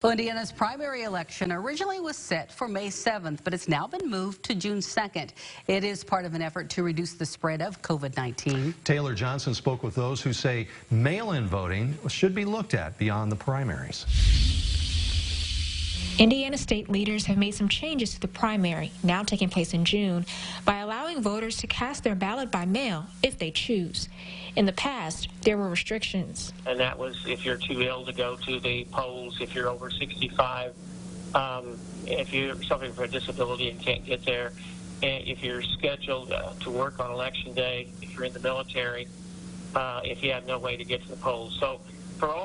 Well, Indiana's primary election originally was set for May 7th, but it's now been moved to June 2nd. It is part of an effort to reduce the spread of COVID-19. Taylor Johnson spoke with those who say mail-in voting should be looked at beyond the primaries. Indiana state leaders have made some changes to the primary, now taking place in June, by allowing voters to cast their ballot by mail if they choose. In the past, there were restrictions. And that was if you're too ill to go to the polls, if you're over 65, if you're suffering from a disability and can't get there, and if you're scheduled to work on election day, if you're in the military, if you have no way to get to the polls. So for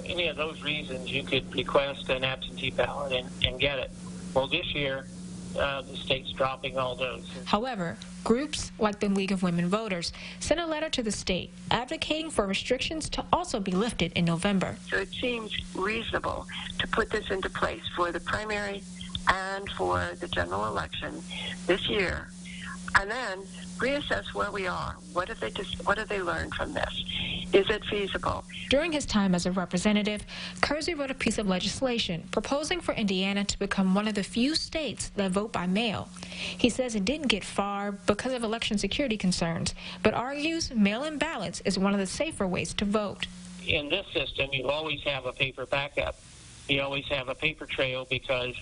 any of those reasons, you could request an absentee ballot and get it. Well, this year, the state's dropping all those. However, groups like the League of Women Voters sent a letter to the state advocating for restrictions to also be lifted in November. So it seems reasonable to put this into place for the primary and for the general election this year, and then reassess where we are. What have they learned from this? Is it feasible? During his time as a representative, Kersey wrote a piece of legislation proposing for Indiana to become one of the few states that vote by mail. He says it didn't get far because of election security concerns, but argues mail-in ballots is one of the safer ways to vote. In this system, you always have a paper backup. You always have a paper trail because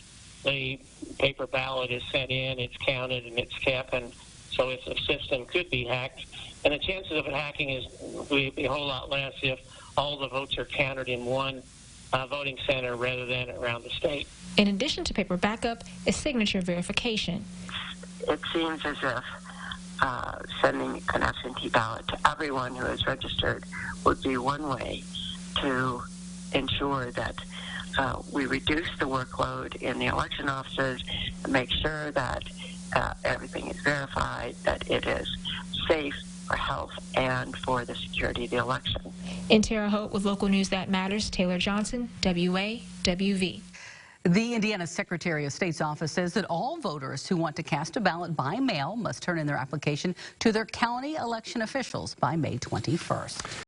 the paper ballot is sent in, it's counted, and it's kept, and so if the system could be hacked, and the chances of it hacking would be a whole lot less if all the votes are counted in one voting center rather than around the state. In addition to paper backup, is signature verification. It seems as if sending an absentee ballot to everyone who is registered would be one way to ensure that we reduce the workload in the election offices and make sure that everything is verified, that it is safe for health and for the security of the election. In Terre Haute with Local News That Matters, Taylor Johnson, WAWV. The Indiana Secretary of State's office says that all voters who want to cast a ballot by mail must turn in their application to their county election officials by May 21st.